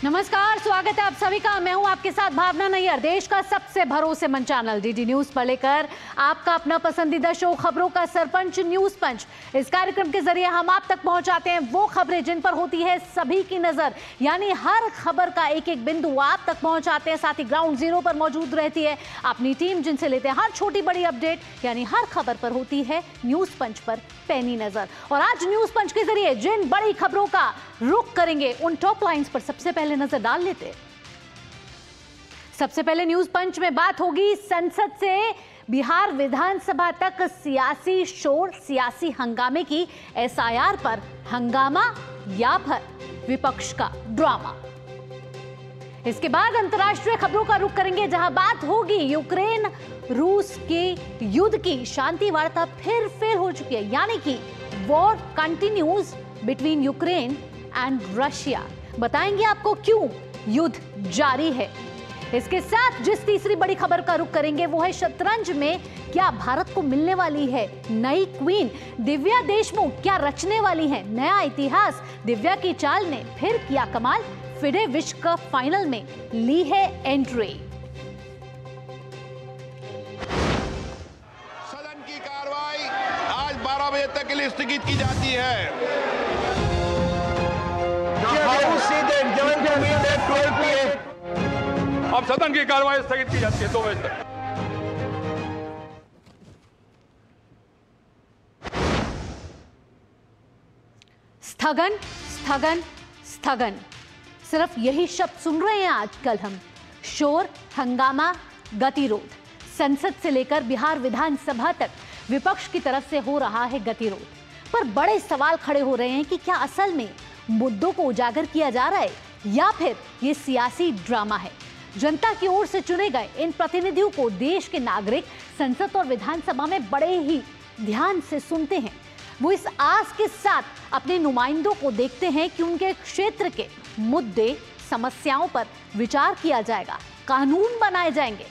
नमस्कार, स्वागत है आप सभी का। मैं हूं आपके साथ भावना नैयर। देश का सबसे भरोसेमंद चैनल डीडी न्यूज पर लेकर आपका अपना पसंदीदा शो खबरों का सरपंच न्यूज पंच। इस कार्यक्रम के जरिए हम आप तक पहुंचाते हैं वो खबरें जिन पर होती है सभी की नजर, यानी हर खबर का एक एक बिंदु आप तक पहुंचाते हैं। साथ ही ग्राउंड जीरो पर मौजूद रहती है अपनी टीम, जिनसे लेते हैं हर छोटी बड़ी अपडेट, यानी हर खबर पर होती है न्यूज पंच पर पैनी नजर। और आज न्यूज पंच के जरिए जिन बड़ी खबरों का रुख करेंगे उन टॉप लाइंस पर सबसे पहले नजर डाल लेते। सबसे पहले न्यूज पंच में बात होगी संसद से बिहार विधानसभा तक सियासी शोर, सियासी हंगामे की। एसआईआर पर हंगामा या फिर विपक्ष का ड्रामा। इसके बाद अंतर्राष्ट्रीय खबरों का रुख करेंगे, जहां बात होगी यूक्रेन रूस के युद्ध की। शांति वार्ता फिर हो चुकी है, यानी कि war continues between Ukraine and Russia. बताएंगे आपको क्यों युद्ध जारी है। इसके साथ जिस तीसरी बड़ी खबर का रुख करेंगे वो है शतरंज में क्या भारत को मिलने वाली है नई क्वीन। दिव्या देशमुख क्या रचने वाली है नया इतिहास। दिव्या की चाल ने फिर किया कमाल, फिडे विश्व कप फाइनल में ली है एंट्री। सदन की कार्रवाई आज 12 बजे तक के लिए स्थगित की जाती है। अब सदन की कार्रवाई स्थगित की जाती है 2 बजे तक। स्थगन स्थगन स्थगन, सिर्फ यही शब्द सुन रहे हैं आजकल हम। शोर, हंगामा, गतिरोध। संसद से लेकर बिहार विधानसभा तक विपक्ष की तरफ से हो रहा है गतिरोध। पर बड़े सवाल खड़े हो रहे हैं कि क्या असल में मुद्दों को उजागर किया जा रहा है या फिर ये सियासी ड्रामा है। जनता की ओर से चुने गए इन प्रतिनिधियों को देश के नागरिक संसद और विधानसभा में बड़े ही ध्यान से सुनते हैं। वो इस आस के साथ अपने नुमाइंदों को देखते हैं कि उनके क्षेत्र के मुद्दे, समस्याओं पर विचार किया जाएगा, कानून बनाए जाएंगे।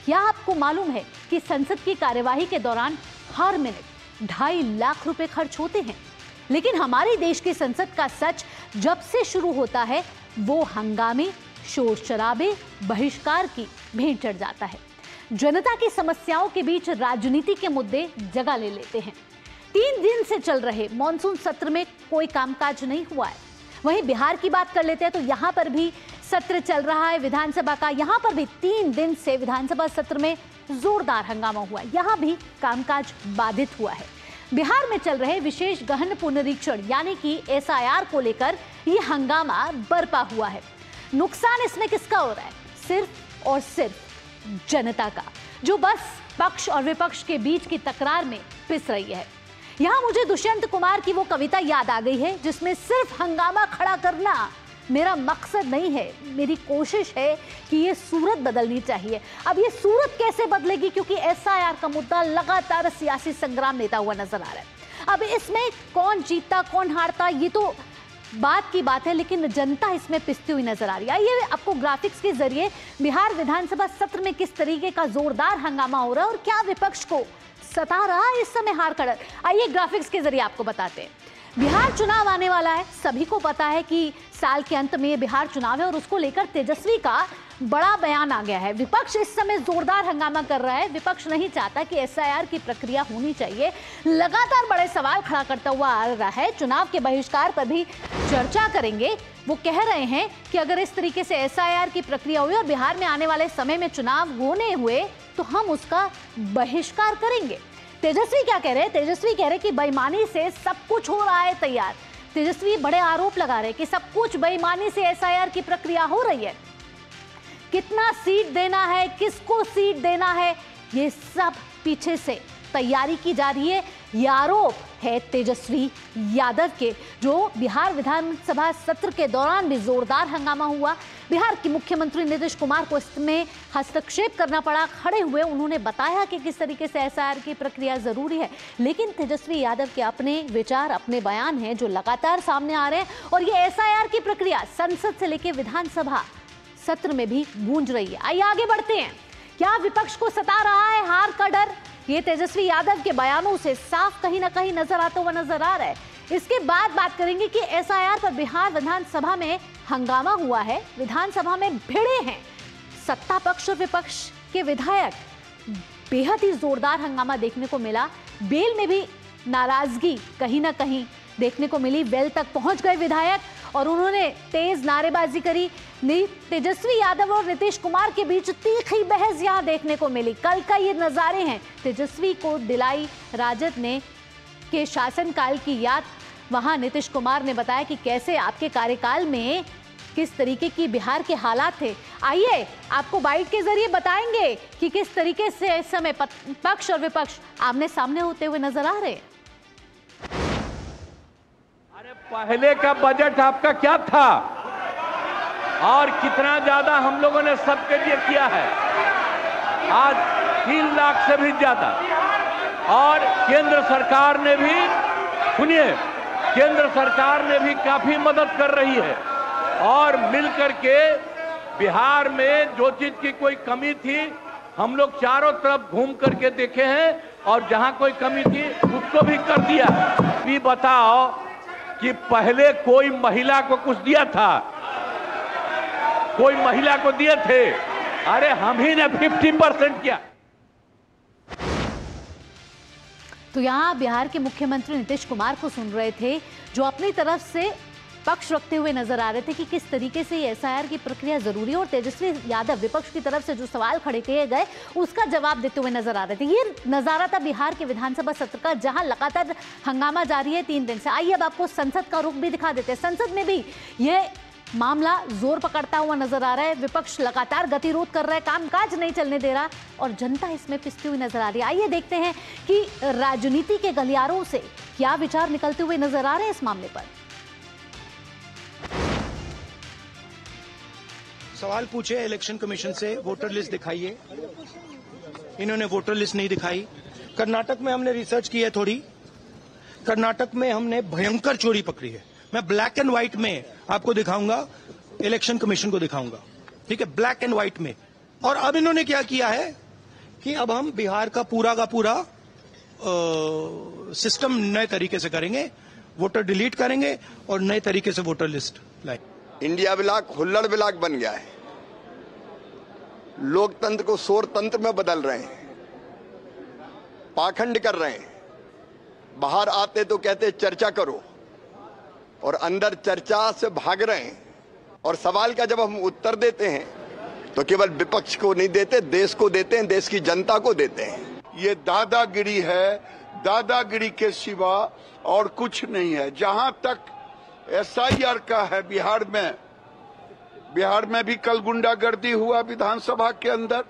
क्या आपको मालूम है कि संसद की कार्यवाही के दौरान हर मिनट 2.5 लाख रुपए खर्च होते हैं। लेकिन हमारे देश की संसद का सच जब से शुरू होता है वो हंगामे, शोर शराबे, बहिष्कार की भेंट चढ़ जाता है। जनता की समस्याओं के बीच राजनीति के मुद्दे जगह ले लेते हैं। 3 दिन से चल रहे मॉनसून सत्र में कोई कामकाज नहीं हुआ है। वहीं बिहार की बात कर लेते हैं तो यहाँ पर भी सत्र चल रहा है विधानसभा का। यहाँ पर भी 3 दिन से विधानसभा सत्र में जोरदार हंगामा हुआ है। यहाँ भी कामकाज बाधित हुआ है। बिहार में चल रहे विशेष गहन पुनरीक्षण यानी कि एसआईआर को लेकर ये हंगामा बरपा हुआ है। नुकसान इसमें किसका हो रहा है? सिर्फ और सिर्फ जनता का, जो बस पक्ष और विपक्ष के बीच की तकरार में पिस रही है। यहाँ मुझे दुष्यंत कुमार की वो कविता याद आ गई है जिसमें सिर्फ हंगामा खड़ा करना मेरा मकसद नहीं है, मेरी कोशिश है कि ये सूरत बदलनी चाहिए। अब ये सूरत कैसे बदलेगी, क्योंकि एसआईआर का मुद्दा लगातार सियासी संग्राम लेता हुआ नजर आ रहा है। अब इसमें कौन जीतता कौन हारता ये तो बात की बात है, लेकिन जनता इसमें पिसती हुई नजर आ रही है। आइए आपको ग्राफिक्स के जरिए बिहार विधानसभा सत्र में किस तरीके का जोरदार हंगामा हो रहा है और क्या विपक्ष को सता रहा है इस समय हार खड़र, आइए ग्राफिक्स के जरिए आपको बताते हैं। बिहार चुनाव आने वाला है, सभी को पता है कि साल के अंत में बिहार चुनाव है और उसको लेकर तेजस्वी का बड़ा बयान आ गया है। विपक्ष इस समय जोरदार हंगामा कर रहा है। विपक्ष नहीं चाहता कि एसआईआर की प्रक्रिया होनी चाहिए, लगातार बड़े सवाल खड़ा करता हुआ आ रहा है। चुनाव के बहिष्कार पर भी चर्चा करेंगे। वो कह रहे हैं कि अगर इस तरीके से एसआईआर की प्रक्रिया हुई और बिहार में आने वाले समय में चुनाव होने हुए तो हम उसका बहिष्कार करेंगे। तेजस्वी क्या कह रहे हैं? तेजस्वी कह रहे हैं कि बेईमानी से सब कुछ हो रहा है तैयार। तेजस्वी बड़े आरोप लगा रहे हैं कि सब कुछ बेईमानी से एसआईआर की प्रक्रिया हो रही है। कितना सीट देना है, किसको सीट देना है, ये सब पीछे से तैयारी की जा रही है। ये आरोप है तेजस्वी यादव के, जो बिहार विधानसभा सत्र के दौरान भी जोरदार हंगामा हुआ। बिहार के मुख्यमंत्री नीतीश कुमार को इसमें हस्तक्षेप करना पड़ा। खड़े हुए उन्होंने बताया कि किस तरीके से एसआईआर की प्रक्रिया जरूरी है, लेकिन तेजस्वी यादव के अपने विचार, अपने बयान हैं जो लगातार सामने आ रहे हैं। और ये एसआईआर की प्रक्रिया संसद से लेकर विधानसभा सत्र में भी गूंज रही है। आइए आगे बढ़ते हैं। क्या विपक्ष को सता रहा है हार का डर? ये तेजस्वी यादव के बयानों से साफ कहीं ना कहीं नजर आता हुआ नजर आ रहा है। इसके बाद बात करेंगे कि एसआईआर पर बिहार विधानसभा में हंगामा हुआ है, विधानसभा में भिड़े हैं सत्ता पक्ष और विपक्ष के विधायक। बेहद ही जोरदार हंगामा देखने को मिला। बेल में भी नाराजगी कहीं ना कहीं देखने को मिली। वेल तक पहुंच गए विधायक और उन्होंने तेज नारेबाजी करी। तेजस्वी यादव और नीतीश कुमार के बीच तीखी बहस यहां देखने को मिली। कल का ये नजारे हैं। तेजस्वी को दिलाई राजद ने के शासनकाल की याद। वहां नीतीश कुमार ने बताया कि कैसे आपके कार्यकाल में किस तरीके की बिहार के हालात थे। आइए आपको बाइट के जरिए बताएंगे कि किस तरीके से इस समय पक्ष और विपक्ष आमने सामने होते हुए नजर आ रहे हैं। अरे पहले का बजट आपका क्या था और कितना ज्यादा हम लोगों ने सबके लिए किया है। आज 3 लाख से भी ज्यादा। और केंद्र सरकार ने भी, सुनिए, केंद्र सरकार ने भी काफी मदद कर रही है और मिलकर के बिहार में जो चीज की कोई कमी थी हम लोग चारों तरफ घूम करके देखे हैं और जहां कोई कमी थी उसको भी कर दिया। भी बताओ कि पहले कोई महिला को कुछ दिया था? कोई महिला को दिए थे? अरे हम ही ने 50% किया। तो यहाँ बिहार के मुख्यमंत्री नीतीश कुमार को सुन रहे थे, जो अपनी तरफ से पक्ष रखते हुए नजर आ रहे थे कि किस तरीके से एसआईआर की प्रक्रिया जरूरी है। और तेजस्वी यादव विपक्ष की तरफ से जो सवाल खड़े किए गए उसका जवाब देते हुए नजर आ रहे थे। ये नजारा था बिहार के विधानसभा सत्र का, जहां लगातार हंगामा जारी है 3 दिन से। आइए अब आपको संसद का रुख भी दिखा देते हैं। संसद में भी ये मामला जोर पकड़ता हुआ नजर आ रहा है। विपक्ष लगातार गतिरोध कर रहा है, कामकाज नहीं चलने दे रहा और जनता इसमें पिसती हुई नजर आ रही है। आइए देखते हैं कि राजनीति के गलियारों से क्या विचार निकलते हुए नजर आ रहे हैं इस मामले पर। सवाल पूछे इलेक्शन कमीशन से, वोटर लिस्ट दिखाइए। इन्होंने वोटर लिस्ट नहीं दिखाई। कर्नाटक में हमने रिसर्च की है थोड़ी। कर्नाटक में हमने भयंकर चोरी पकड़ी है। मैं ब्लैक एंड व्हाइट में आपको दिखाऊंगा, इलेक्शन कमीशन को दिखाऊंगा, ठीक है, ब्लैक एंड व्हाइट में। और अब इन्होंने क्या किया है कि अब हम बिहार का पूरा सिस्टम नए तरीके से करेंगे, वोटर डिलीट करेंगे और नए तरीके से वोटर लिस्ट लाएंगे। इंडिया ब्लॉक हुल्लड़ ब्लॉक बन गया है। लोकतंत्र को शोर तंत्र में बदल रहे हैं, पाखंड कर रहे हैं। बाहर आते तो कहते चर्चा करो और अंदर चर्चा से भाग रहे हैं। और सवाल का जब हम उत्तर देते हैं तो केवल विपक्ष को नहीं देते, देश को देते हैं, देश की जनता को देते हैं। ये दादागिरी है, दादागिरी के सिवा और कुछ नहीं है। जहां तक एसआईआर का है, बिहार में भी कल गुंडागर्दी हुआ विधानसभा के अंदर।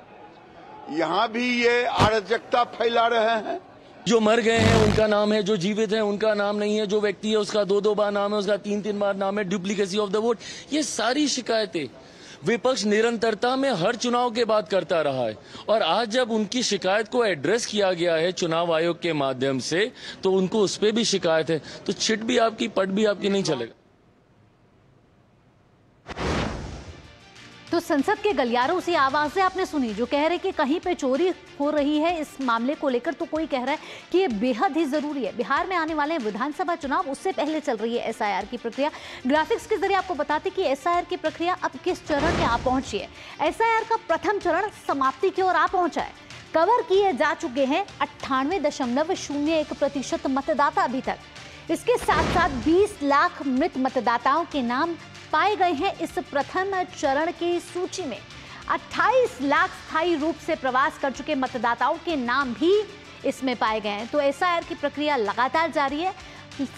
यहां भी ये अराजकता फैला रहे हैं। जो मर गए हैं उनका नाम है, जो जीवित हैं उनका नाम नहीं है, जो व्यक्ति है उसका 2-2 बार नाम है, उसका 3-3 बार नाम है, डुप्लीकेसी ऑफ द वोट। ये सारी शिकायतें विपक्ष निरंतरता में हर चुनाव के बाद करता रहा है। और आज जब उनकी शिकायत को एड्रेस किया गया है चुनाव आयोग के माध्यम से, तो उनको उस पर भी शिकायत है। तो छिट भी आपकी, पट भी आपकी नहीं चलेगा। तो संसद के गलियारों से आवाजें आपने सुनी जो कह रहे कि कहीं पे चोरी हो रही है। इस मामले को लेकर तो कोई कह रहा है कि ये बेहद ही जरूरी है। बिहार में आने वाले विधानसभा चुनाव, उससे पहले चल रही है एसआईआर की प्रक्रिया। ग्राफिक्स के जरिए आपको बताते कि एसआईआर की प्रक्रिया अब किस चरण में आ पहुंची है। एसआईआर का प्रथम चरण समाप्ति की ओर आ पहुंचा है। कवर किए जा चुके हैं 98.01% मतदाता अभी तक। इसके साथ साथ 20 लाख मृत मतदाताओं के नाम पाए गए हैं इस प्रथम चरण की सूची में। 28 लाख स्थायी रूप से प्रवास कर चुके मतदाताओं के नाम भी इसमें पाए गए हैं। तो एसआईआर की प्रक्रिया लगातार जारी है,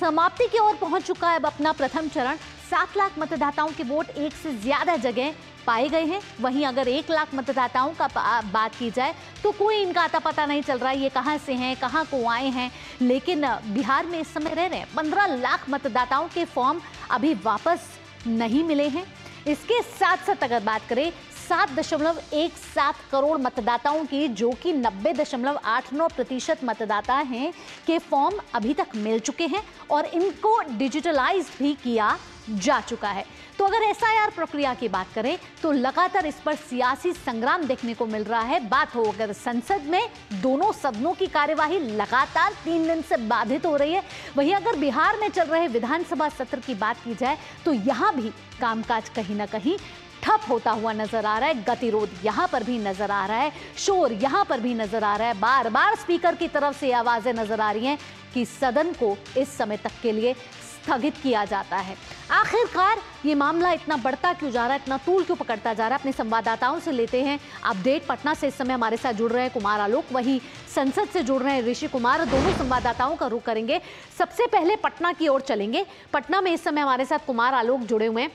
समाप्ति की ओर पहुंच चुका है अब अपना प्रथम चरण। 7 लाख मतदाताओं के वोट एक से ज्यादा जगह पाए गए हैं। वहीं अगर 1 लाख मतदाताओं का बात की जाए तो कोई इनका अता पता नहीं चल रहा है, ये कहां से हैं, कहां को आए हैं। लेकिन बिहार में इस समय रह रहे हैं 15 लाख मतदाताओं के फॉर्म अभी वापस नहीं मिले हैं। इसके साथ साथ अगर बात करें 7.17 करोड़ मतदाताओं की, जो कि 90.89% मतदाता हैं, के फॉर्म अभी तक मिल चुके हैं और इनको डिजिटलाइज भी किया जा चुका है। तो अगर एसआईआर प्रक्रिया की बात करें तो लगातार इस पर सियासी संग्राम देखने को मिल रहा है। बात हो अगर संसद में, दोनों सदनों की कार्यवाही लगातार 3 दिन से बाधित हो रही है। वहीं अगर बिहार में चल रहे विधानसभा सत्र की बात की जाए तो यहां भी कामकाज कहीं ना कहीं ठप होता हुआ नजर आ रहा है। गतिरोध यहां पर भी नजर आ रहा है, शोर यहां पर भी नजर आ रहा है। बार बार स्पीकर की तरफ से आवाजें नजर आ रही हैं कि सदन को इस समय तक के लिए स्थगित किया जाता है। आखिरकार ये मामला इतना बढ़ता क्यों जा रहा है, इतना तूल क्यों पकड़ता जा रहा है? अपने संवाददाताओं से लेते हैं अपडेट। पटना से इस समय हमारे साथ जुड़ रहे हैं कुमार आलोक, वहीं संसद से जुड़ रहे हैं ऋषि कुमार। दोनों संवाददाताओं का रुख करेंगे। सबसे पहले पटना की ओर चलेंगे। पटना में इस समय हमारे साथ कुमार आलोक जुड़े हुए हैं।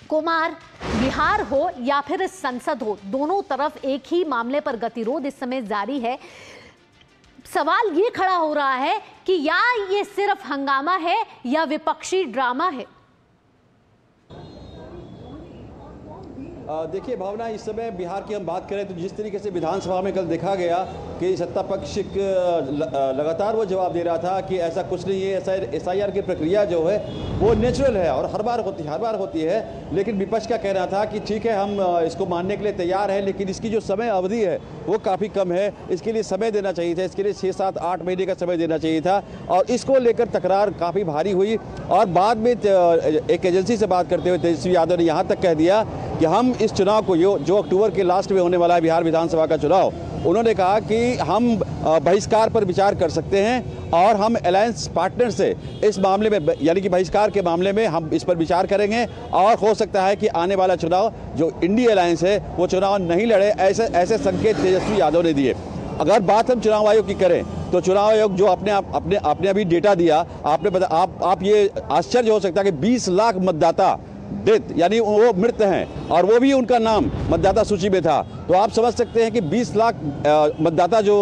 कुमार, बिहार हो या फिर संसद हो, दोनों तरफ एक ही मामले पर गतिरोध इस समय जारी है। सवाल ये खड़ा हो रहा है कि या ये सिर्फ हंगामा है या विपक्षी ड्रामा है। देखिए भावना, इस समय बिहार की हम बात करें तो जिस तरीके से विधानसभा में कल देखा गया कि सत्ता पक्ष लगातार वो जवाब दे रहा था कि ऐसा कुछ नहीं है, एसआईआर की प्रक्रिया जो है वो नेचुरल है और हर बार होती है। लेकिन विपक्ष का कहना था कि ठीक है, हम इसको मानने के लिए तैयार हैं, लेकिन इसकी जो समय अवधि है वो काफ़ी कम है, इसके लिए समय देना चाहिए था, इसके लिए 6, 7, 8 महीने का समय देना चाहिए था। और इसको लेकर तकरार काफ़ी भारी हुई और बाद में एक एजेंसी से बात करते हुए तेजस्वी यादव ने यहाँ तक कह दिया कि हम इस चुनाव को जो अक्टूबर के लास्ट में होने वाला है बिहार विधानसभा का चुनाव, उन्होंने कहा कि हम बहिष्कार पर विचार कर सकते हैं और हम अलायंस पार्टनर से इस मामले में, यानी कि बहिष्कार के मामले में हम इस पर विचार करेंगे और हो सकता है कि आने वाला चुनाव जो इंडिया अलायंस है वो चुनाव नहीं लड़े। ऐसे संकेत तेजस्वी यादव ने दिए। अगर बात हम चुनाव आयोग की करें तो चुनाव आयोग जो आपने अभी डेटा दिया, आप ये आश्चर्य हो सकता है कि 20 लाख मतदाता डेथ यानी वो मृत हैं और वो भी उनका नाम मतदाता सूची में था। तो आप समझ सकते हैं कि 20 लाख मतदाता जो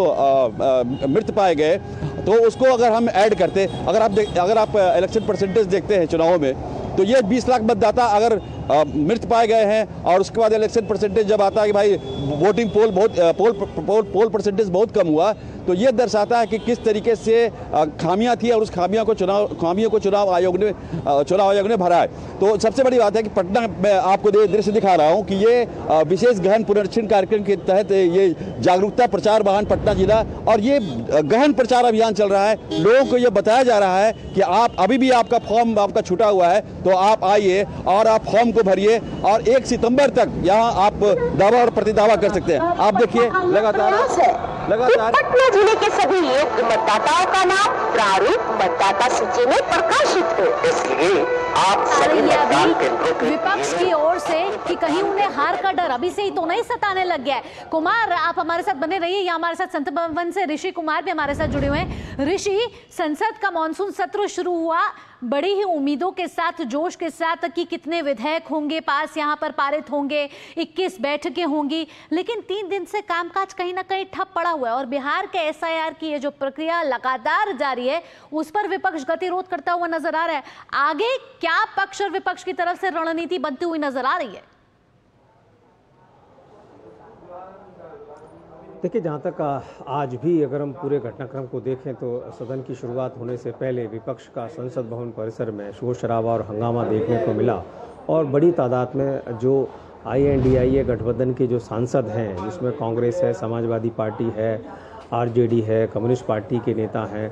मृत पाए गए, तो उसको अगर हम ऐड करते, अगर आप इलेक्शन परसेंटेज देखते हैं चुनावों में, तो ये 20 लाख मतदाता अगर मृत पाए गए हैं और उसके बाद इलेक्शन परसेंटेज जब आता है कि भाई वोटिंग पोल परसेंटेज बहुत कम हुआ, तो ये दर्शाता है कि किस तरीके से खामियां थी और उस खामियों को चुनाव आयोग ने भरा है। तो सबसे बड़ी बात है कि पटना में आपको दृश्य दिखा रहा हूं कि ये विशेष गहन पुनरीक्षण कार्यक्रम के तहत ये जागरूकता प्रचार वाहन पटना जिला और ये गहन प्रचार अभियान चल रहा है। लोगों को ये बताया जा रहा है कि आप अभी भी आपका फॉर्म आपका छूटा हुआ है, तो आप आइए और आप फॉर्म को भरिए और 1 सितंबर तक यहाँ आप दावा और प्रतिदावा कर सकते हैं। आप देखिए लगातार पटना जिले के सभी योग्य मतदाताओं का नाम प्रारूप मतदाता सूची में प्रकाशित हो, इसलिए आप सभी मतदान केंद्रों के विपक्ष की ओर से कि कहीं उन्हें हार का डर अभी से ही तो नहीं सताने लग गया है। कुमार, आप हमारे साथ बने रहिए। या हमारे साथ संसद भवन से ऋषि कुमार भी हमारे साथ जुड़े हुए हैं। ऋषि, संसद का मानसून सत्र शुरू हुआ बड़ी ही उम्मीदों के साथ, जोश के साथ कि कितने विधेयक होंगे पास, यहाँ पर पारित होंगे, 21 बैठकें होंगी, लेकिन 3 दिन से कामकाज कहीं ना कहीं ठप पड़ा हुआ है और बिहार के एसआईआर की ये जो प्रक्रिया लगातार जारी है उस पर विपक्ष गतिरोध करता हुआ नजर आ रहा है। आगे क्या पक्ष और विपक्ष की तरफ से रणनीति बनती हुई नजर आ रही है? देखिए, जहाँ तक आज भी अगर हम पूरे घटनाक्रम को देखें तो सदन की शुरुआत होने से पहले विपक्ष का संसद भवन परिसर में शोर शराबा और हंगामा देखने को मिला और बड़ी तादाद में जो INDIA गठबंधन के जो सांसद हैं, जिसमें कांग्रेस है, समाजवादी पार्टी है, RJD है, कम्युनिस्ट पार्टी के नेता हैं,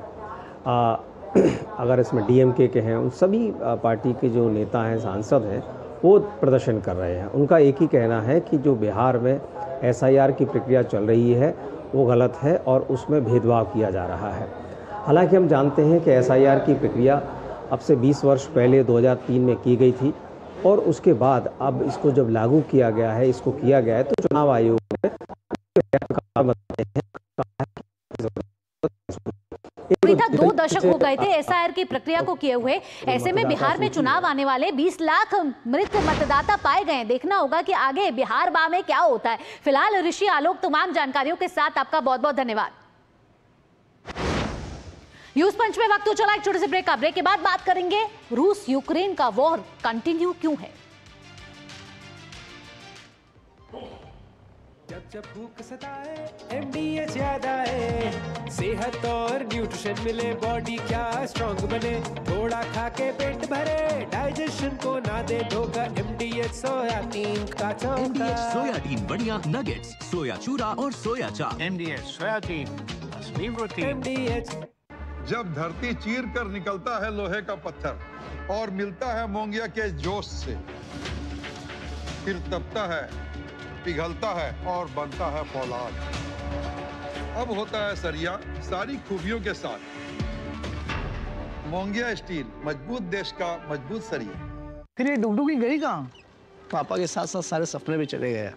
अगर इसमें DMK के हैं, उन सभी पार्टी के जो नेता हैं, सांसद हैं, वो प्रदर्शन कर रहे हैं। उनका एक ही कहना है कि जो बिहार में SIR की प्रक्रिया चल रही है वो गलत है और उसमें भेदभाव किया जा रहा है। हालांकि हम जानते हैं कि SIR की प्रक्रिया अब से 20 वर्ष पहले 2003 में की गई थी और उसके बाद अब इसको जब लागू किया गया है, तो चुनाव आयोग ने था 2 दशक हो गए थे एसआईआर की प्रक्रिया को किए हुए। ऐसे में बिहार में चुनाव आने वाले 20 लाख मृत मतदाता पाए गए। देखना होगा कि आगे बिहार बा में क्या होता है। फिलहाल ऋषि आलोक तमाम जानकारियों के साथ आपका बहुत बहुत धन्यवाद। न्यूज पंच में वक्त तो चला एक छोटे से ब्रेक का। ब्रेक के बाद बात करेंगे रूस यूक्रेन का वॉर कंटिन्यू क्यों है। जब भूख सताए MDH याद आए, सेहत और न्यूट्रिशन मिले, बॉडी क्या स्ट्रॉन्ग बने, थोड़ा खा के पेट भरे, डाइजेशन को ना दे धोखा, MDH सोयाटीन का चौका। MDH सोयाटीन बढ़िया नगेट्स, सोया चूरा और सोया चाप। MDH सोयाटीन असली प्रोटीन। MDH। जब धरती चीर कर निकलता है लोहे का पत्थर और मिलता है मोंगिया के जोश से, फिर तपता है, पिघलता है और बनता है फौलाद। अब होता है सरिया सारी खूबियों के साथ। मोंगिया स्टील, मजबूत देश का मजबूत सरिया। फिर ये डुगडुगी गई कहाँ? पापा के साथ साथ सारे सपने भी चले गए।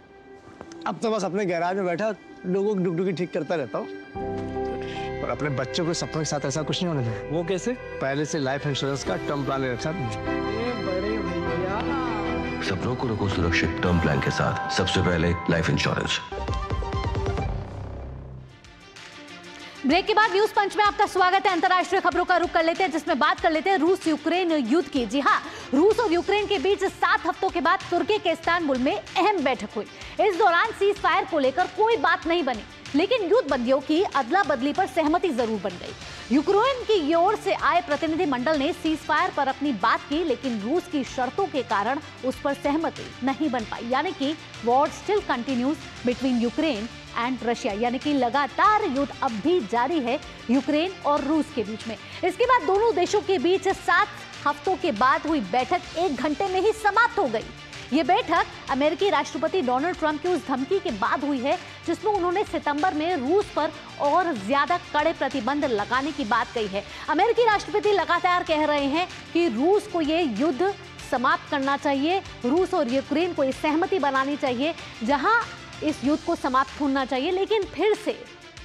अब तो बस अपने गैराज में बैठा लोगों की डुगडुगी ठीक करता रहता हूँ। और अपने बच्चों के सपनों के साथ ऐसा कुछ नहीं होने देना। वो कैसे? पहले से लाइफ इंश्योरेंस का टर्म प्लान ले रखा। बड़े भैया, सपनों को रखो सुरक्षित टर्म प्लान के साथ, सबसे पहले लाइफ इंश्योरेंस। ब्रेक के बाद न्यूज पंच में आपका स्वागत है। अंतर्राष्ट्रीय खबरों का रुख कर लेते हैं, जिसमें बात कर लेते हैं रूस यूक्रेन युद्ध की। जी हां, रूस और यूक्रेन के बीच 7 हफ्तों के बाद तुर्की के इस्तांबुल में अहम बैठक हुई। इस दौरान सीज फायर को लेकर कोई बात नहीं बनी, लेकिन युद्ध बंदियों की अदला बदली पर सहमति जरूर बन गई। यूक्रेन की ओर से आए प्रतिनिधि मंडल ने सीज फायर पर अपनी बात की, लेकिन रूस की शर्तों के कारण उस पर सहमति नहीं बन पाई। यानी कि war still continues between Ukraine and Russia, यानी कि लगातार युद्ध अब भी जारी है यूक्रेन और रूस के बीच में। इसके बाद दोनों देशों के बीच 7 हफ्तों के बाद हुई बैठक 1 घंटे में ही समाप्त हो गई। ये बैठक अमेरिकी राष्ट्रपति डोनाल्ड ट्रंप की उस धमकी के बाद हुई है जिसमें उन्होंने सितंबर में रूस पर और ज्यादा कड़े प्रतिबंध लगाने की बात कही है। अमेरिकी राष्ट्रपति लगातार कह रहे हैं कि रूस को ये युद्ध समाप्त करना चाहिए, रूस और यूक्रेन को ये सहमति बनानी चाहिए जहां इस युद्ध को समाप्त होना चाहिए, लेकिन फिर से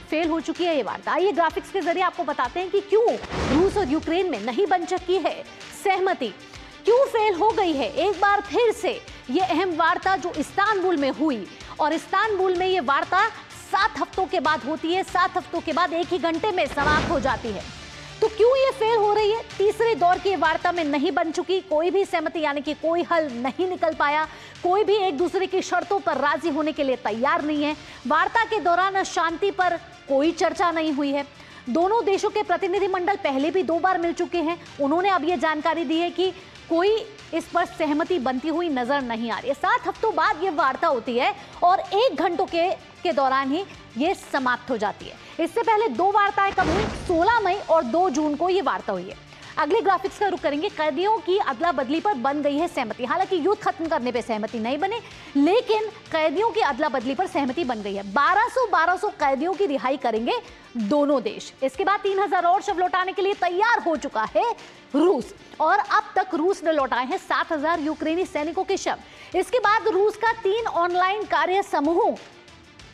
फेल हो चुकी है ये वार्ता। आइए ग्राफिक्स के जरिए आपको बताते हैं कि क्यों रूस और यूक्रेन में नहीं बन सकी है सहमति, क्यों फेल हो गई है एक बार फिर से ये अहम वार्ता जो इस्तांबुल में हुई। और इस्तांबुल में ये वार्ता 7 हफ्तों के बाद होती है, 7 हफ्तों के बाद 1 ही घंटे में समाप्त हो जाती है। तो क्यों ये फेल हो रही है? तीसरे दौर की वार्ता में नहीं बन चुकी, कोई भी सहमति यानी कि कोई हल नहीं निकल पाया, कोई भी एक दूसरे की शर्तों पर राजी होने के लिए तैयार नहीं है। वार्ता के दौरान शांति पर कोई चर्चा नहीं हुई है। दोनों देशों के प्रतिनिधि मंडल पहले भी 2 बार मिल चुके हैं, उन्होंने अब ये जानकारी दी है कि कोई इस पर सहमति बनती हुई नजर नहीं आ रही है। 7 हफ्तों बाद ये वार्ता होती है और 1 घंटों के दौरान ही ये समाप्त हो जाती है। इससे पहले 2 वार्ताएं कब हुई? 16 मई और 2 जून को ये वार्ता हुई है। अगले ग्राफिक्स का रुख करेंगे। कैदियों की अदला बदली पर बन गई है सहमति। हालांकि युद्ध खत्म करने पे सहमति नहीं बने, लेकिन कैदियों की अदला बदली पर सहमति बन गई है। 1200 कैदियों की रिहाई करेंगे दोनों देश। इसके बाद 3000 और शव लौटाने के लिए तैयार हो चुका है रूस, और अब तक रूस ने लौटाए हैं 7000 यूक्रेनी सैनिकों के शव। इसके बाद रूस का 3 ऑनलाइन कार्य समूहों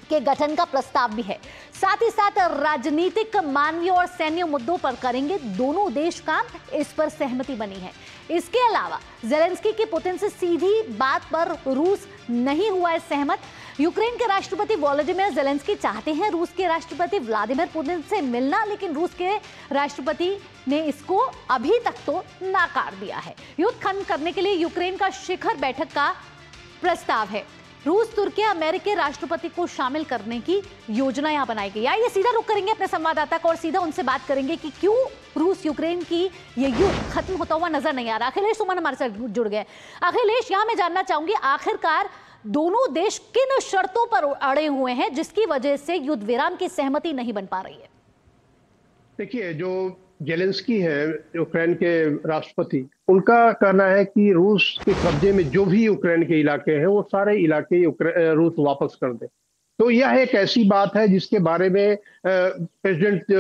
के गठन का प्रस्ताव भी है। साथ ही साथ राजनीतिक, मानवीय और सैन्य मुद्दों पर करेंगे दोनों देश काम, इस पर सहमति बनी है। इसके अलावा जेलेंस्की की पुतिन से सीधी बात पर रूस नहीं हुआ है सहमत। यूक्रेन के राष्ट्रपति वोलोदिमीर जेलेंस्की चाहते हैं रूस के राष्ट्रपति व्लादिमीर पुतिन से मिलना, लेकिन रूस के राष्ट्रपति ने इसको अभी तक तो नाकार दिया है। युद्ध खत्म करने के लिए यूक्रेन का शिखर बैठक का प्रस्ताव है। रूस, तुर्की, अमेरिकी राष्ट्रपति को शामिल करने की योजना यहां बनाई गई है। ये सीधा रुख करेंगे अपने संवाददाता को और सीधा उनसे बात करेंगे कि क्यों रूस यूक्रेन की ये युद्ध खत्म होता हुआ नजर नहीं आ रहा। अखिलेश सुमन हमारे साथ जुड़ गए। अखिलेश, यहां मैं जानना चाहूंगी आखिरकार दोनों देश किन शर्तों पर अड़े हुए हैं जिसकी वजह से युद्ध विराम की सहमति नहीं बन पा रही है? देखिए, जो जेलेंस्की है यूक्रेन के राष्ट्रपति, उनका कहना है कि रूस के कब्जे में जो भी यूक्रेन के इलाके हैं वो सारे इलाके रूस वापस कर दे। तो यह एक ऐसी बात है जिसके बारे में प्रेसिडेंट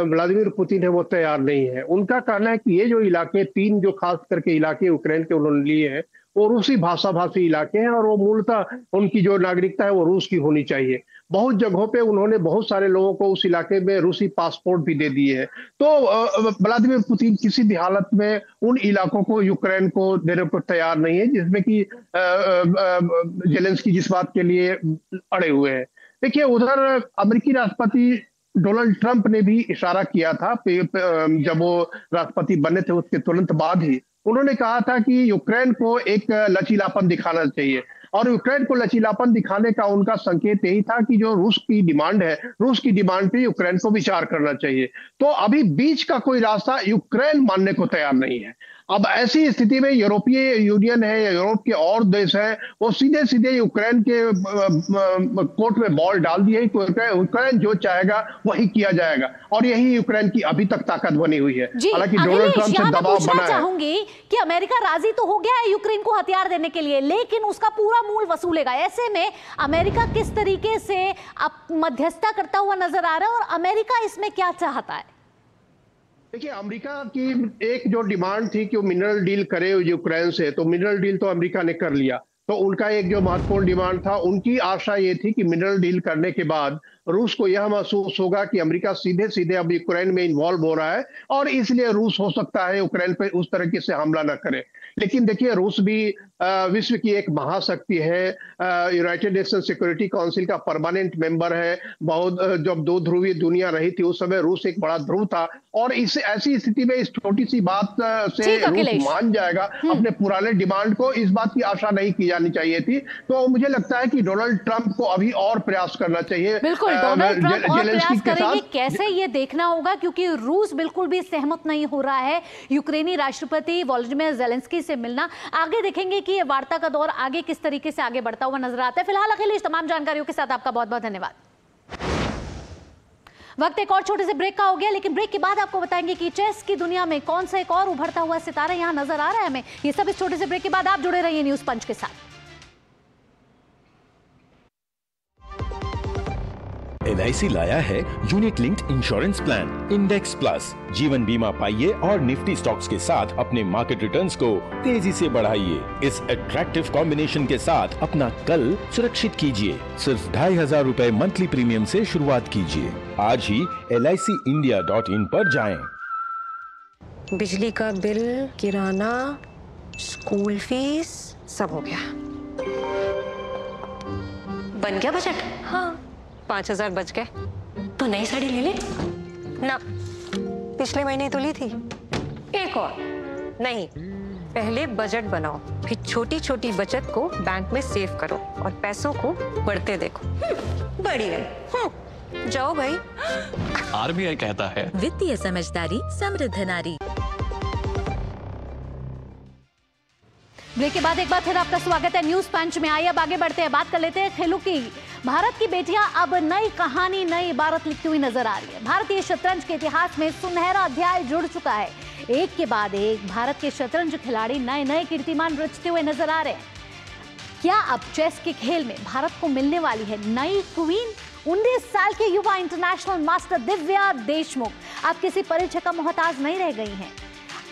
व्लादिमीर पुतिन है वो तैयार नहीं है। उनका कहना है कि ये जो इलाके 3 जो खास करके इलाके यूक्रेन के उन्होंने लिए हैं वो रूसी भाषी इलाके हैं और वो मूलतः उनकी जो नागरिकता है वो रूस की होनी चाहिए। बहुत जगहों पे उन्होंने बहुत सारे लोगों को उस इलाके में रूसी पासपोर्ट भी दे दिए हैं। तो व्लादिमीर पुतिन किसी भी हालत में उन इलाकों को यूक्रेन को देने को तैयार नहीं है, जिसमें कि जेलेंस्की जिस बात के लिए अड़े हुए हैं। देखिए, उधर अमेरिकी राष्ट्रपति डोनाल्ड ट्रंप ने भी इशारा किया था जब वो राष्ट्रपति बने थे उसके तुरंत बाद ही उन्होंने कहा था कि यूक्रेन को एक लचीलापन दिखाना चाहिए और यूक्रेन को लचीलापन दिखाने का उनका संकेत यही था कि जो रूस की डिमांड है, रूस की डिमांड पे यूक्रेन को विचार करना चाहिए। तो अभी बीच का कोई रास्ता यूक्रेन मानने को तैयार नहीं है। अब ऐसी स्थिति में यूरोपीय यूनियन है या यूरोप के और देश हैं, वो सीधे सीधे यूक्रेन के कोर्ट में बॉल डाल दिए। यूक्रेन जो चाहेगा वही किया जाएगा, और यही यूक्रेन की अभी तक ताकत बनी हुई है। हालांकि डोनाल्ड ट्रंप से दबाव बना है। चाहूंगी कि अमेरिका राजी तो हो गया है यूक्रेन को हथियार देने के लिए, लेकिन उसका पूरा मूल वसूलेगा। ऐसे में अमेरिका किस तरीके से मध्यस्थता करता हुआ नजर आ रहा है, और अमेरिका इसमें क्या चाहता है? देखिए, अमेरिका की एक जो डिमांड थी कि वो मिनरल डील करे यूक्रेन से, तो मिनरल डील तो अमेरिका ने कर लिया। तो उनका एक जो महत्वपूर्ण डिमांड था, उनकी आशा ये थी कि मिनरल डील करने के बाद रूस को यह महसूस होगा कि अमेरिका सीधे सीधे अब यूक्रेन में इन्वॉल्व हो रहा है, और इसलिए रूस हो सकता है यूक्रेन पे उस तरीके से हमला न करे। लेकिन देखिए, रूस भी विश्व की एक महाशक्ति है, यूनाइटेड नेशन सिक्योरिटी काउंसिल का परमानेंट मेंबर है। बहुत जब दो ध्रुवीय दुनिया रही थी उस समय रूस एक बड़ा ध्रुव था, और इस ऐसी स्थिति में इस छोटी सी बात से रूस मान जाएगा अपने पुराने डिमांड को, इस बात की आशा नहीं की जानी चाहिए थी। तो मुझे लगता है कि डोनाल्ड ट्रंप को अभी और प्रयास करना चाहिए। बिल्कुल, डोनाल्ड ट्रंप और प्रयास करेंगे, कैसे ये देखना होगा, क्योंकि रूस बिल्कुल भी सहमत नहीं हो रहा है यूक्रेनी राष्ट्रपति वोलोदिमीर ज़ेलेंस्की से मिलना। आगे देखेंगे कि ये वार्ता का दौर आगे किस तरीके से आगे बढ़ता हुआ नजर आता है। फिलहाल अखिलेश, तमाम जानकारियों के साथ आपका बहुत बहुत धन्यवाद। वक्त एक और छोटे से ब्रेक का हो गया, लेकिन ब्रेक के बाद आपको बताएंगे कि चेस की दुनिया में कौन सा एक और उभरता हुआ सितारा यहां नजर आ रहा है हमें। ये सब इस छोटे से ब्रेक के बाद। आप जुड़े रहिए न्यूज पंच के साथ। LIC लाया है unit linked insurance plan index plus. जीवन बीमा पाइए और निफ्टी स्टॉक्स के साथ अपने मार्केट रिटर्न्स को तेजी से बढ़ाइए। इस अट्रैक्टिव कॉम्बिनेशन के साथ अपना कल सुरक्षित कीजिए। सिर्फ 2500 रुपए मंथली प्रीमियम से शुरुआत कीजिए। आज ही LICindia.in पर जाएं। बिजली का बिल, किराना, स्कूल फीस सब हो गया। बन गया बजट? हाँ, 5000 बच गए। तो नई साड़ी ले ले ना, पिछले महीने तो ली थी। एक और नहीं, पहले बजट बनाओ, फिर छोटी छोटी बचत को बैंक में सेव करो और पैसों को बढ़ते देखो। बढ़िया। जाओ भाई। RBI कहता है, वित्तीय समझदारी समृद्ध नारी। ब्रेक के बाद एक बार फिर आपका स्वागत है न्यूज पंच में। आइए अब आगे बढ़ते हैं, बात कर लेते हैं खेलों की। भारत की बेटियां अब नई कहानी, नई इबारत लिखती हुई नजर आ रही है। भारतीय शतरंज के इतिहास में सुनहरा अध्याय जुड़ चुका है। एक के बाद एक भारत के शतरंज खिलाड़ी नए नए कीर्तिमान रचते हुए नजर आ रहे हैं। क्या अब चेस के खेल में भारत को मिलने वाली है नई क्वीन? 19 साल के युवा इंटरनेशनल मास्टर दिव्या देशमुख अब किसी परिचय का मोहताज नहीं रह गई हैं।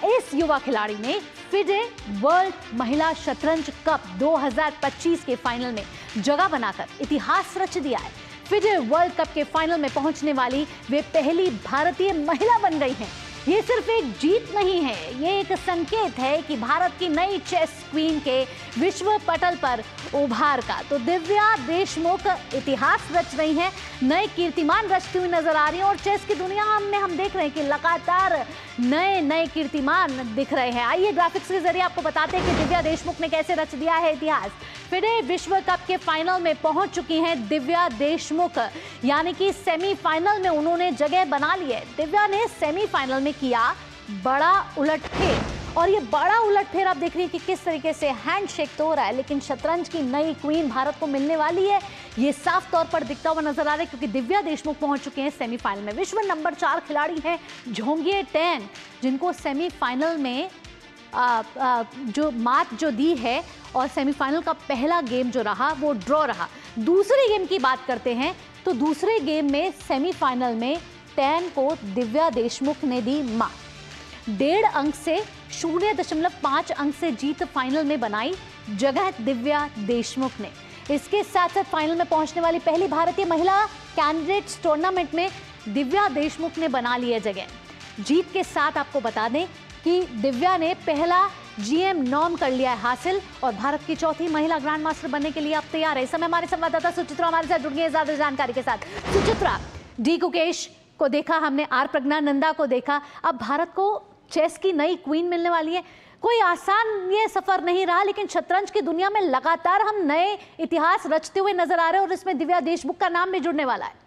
इस युवा खिलाड़ी ने फिडे वर्ल्ड महिला शतरंज कप 2025 के फाइनल में जगह बनाकर इतिहास रच दिया है। फिडे वर्ल्ड कप के फाइनल में पहुंचने वाली वे पहली भारतीय महिला बन गई हैं। ये सिर्फ एक जीत नहीं है, ये एक संकेत है कि भारत की नई चेस क्वीन के विश्व पटल पर उभार का। तो दिव्या देशमुख इतिहास रच रही हैं, नए कीर्तिमान रचती हुई नजर आ रही हैं, और चेस की दुनिया में हम देख रहे हैं कि लगातार नए नए कीर्तिमान दिख रहे हैं। आइए ग्राफिक्स के जरिए आपको बताते हैं कि दिव्या देशमुख ने कैसे रच दिया है इतिहास। फिडे विश्व कप के फाइनल में पहुंच चुकी हैं दिव्या देशमुख, यानी कि सेमीफाइनल में उन्होंने जगह बना ली है। दिव्या ने सेमीफाइनल में किया बड़ा उलटफेर, और ये बड़ा उलटफेर आप देख रही है कि किस तरीके से हैंडशेक तो हो रहा है, लेकिन शतरंज की नई क्वीन भारत को मिलने वाली है, ये साफ तौर पर दिखता हुआ नजर आ रहा है, क्योंकि दिव्या देशमुख पहुंच चुके हैं सेमीफाइनल में। विश्व नंबर 4 खिलाड़ी हैं झोंगिए टेन, जिनको सेमीफाइनल में जो मात जो दी है, और सेमीफाइनल का पहला गेम जो रहा वो ड्रॉ रहा। दूसरे गेम की बात करते हैं तो दूसरे गेम में सेमीफाइनल में टेन को दिव्या देशमुख ने दी मात। 1.5 अंक से 0.5 अंक से जीत फाइनल में बनाई जगह दिव्या देशमुख ने। इसके साथ साथ फाइनल में पहुंचने वाली पहली भारतीय महिला कैंडिडेट्स टूर्नामेंट में दिव्या देशमुख ने बना ली है जगह। जीत के साथ आपको बता दें कि दिव्या ने पहला GM नॉर्म कर लिया है हासिल, और भारत की चौथी महिला ग्रैंड मास्टर बनने के लिए अब तैयार है। इस समय हमारे संवाददाता सुचित्रा हमारे साथ जुड़ गई है ज्यादा जानकारी के साथ। सुचित्रा, डी गुकेश को देखा हमने, आर प्रज्ञानंदा को देखा, अब भारत को चेस की नई क्वीन मिलने वाली है। कोई आसान ये सफर नहीं रहा, लेकिन शतरंज की दुनिया में लगातार हम नए इतिहास रचते हुए नजर आ रहे हैं और इसमें दिव्या देशमुख का नाम भी जुड़ने वाला है।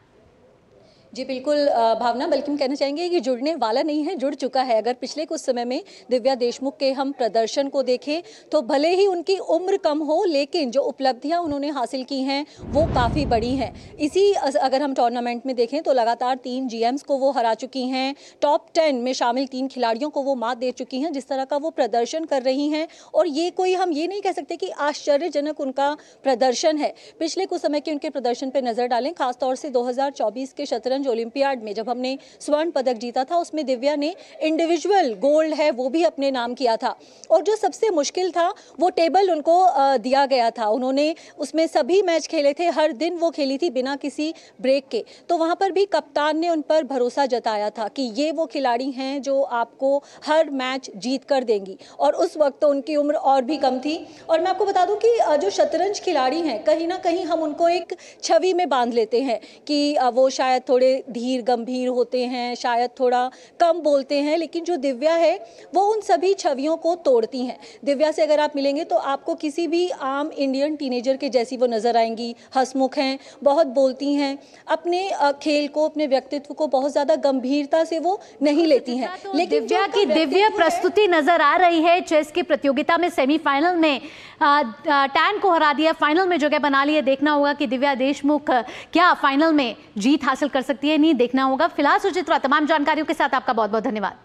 जी बिल्कुल भावना, बल्कि हम कहना चाहेंगे कि जुड़ने वाला नहीं है, जुड़ चुका है। अगर पिछले कुछ समय में दिव्या देशमुख के हम प्रदर्शन को देखें तो भले ही उनकी उम्र कम हो, लेकिन जो उपलब्धियां उन्होंने हासिल की हैं वो काफ़ी बड़ी हैं। इसी अगर हम टूर्नामेंट में देखें तो लगातार 3 GMs को वो हरा चुकी हैं, टॉप 10 में शामिल 3 खिलाड़ियों को वो मात दे चुकी हैं। जिस तरह का वो प्रदर्शन कर रही हैं, और ये कोई हम ये नहीं कह सकते कि आश्चर्यजनक उनका प्रदर्शन है। पिछले कुछ समय के उनके प्रदर्शन पर नज़र डालें, खासतौर से 2024 के शतरंज ओलंपियाड में जब हमने स्वर्ण पदक जीता था, उसमें दिव्या ने इंडिविजुअल गोल्ड है वो भी अपने नाम किया था। और जो सबसे मुश्किल था वो टेबल उनको दिया गया था। उन्होंने उसमें सभी मैच खेले थे, हर दिन वो खेली थी बिना किसी ब्रेक के। तो वहां पर भी कप्तान ने उन पर भरोसा जताया था कि ये वो खिलाड़ी हैं जो आपको हर मैच जीत कर देंगी। और उस वक्त तो उनकी उम्र और भी कम थी। और मैं आपको बता दूं कि जो शतरंज खिलाड़ी हैं, कहीं ना कहीं हम उनको एक छवि में बांध लेते हैं कि वो शायद थोड़े धीर गंभीर होते हैं, शायद थोड़ा कम बोलते हैं, लेकिन जो दिव्या है वो उन सभी छवियों को तोड़ती हैं। दिव्या से अगर आप मिलेंगे तो आपको किसी भी आम इंडियन टीनेजर के जैसी वो नजर आएंगी। हंसमुख हैं, बहुत बोलती हैं, अपने खेल को, अपने व्यक्तित्व को बहुत ज्यादा गंभीरता से वो नहीं लेती हैं। तो लेकिन दिव्या की दिव्य प्रस्तुति नजर आ रही है। चेस की प्रतियोगिता में सेमीफाइनल में टैन को हरा दिया, फाइनल में जगह बना ली है। देखना होगा कि दिव्या देशमुख क्या फाइनल में जीत हासिल कर सकती है, नहीं देखना होगा। फिलहाल सुचित्रा, तमाम जानकारियों के साथ आपका बहुत बहुत धन्यवाद।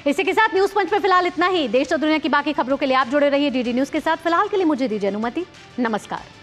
इसी के साथ न्यूज पंच में फिलहाल इतना ही। देश और दुनिया की बाकी खबरों के लिए आप जुड़े रहिए डीडी न्यूज के साथ। फिलहाल के लिए मुझे दीजिए अनुमति। नमस्कार।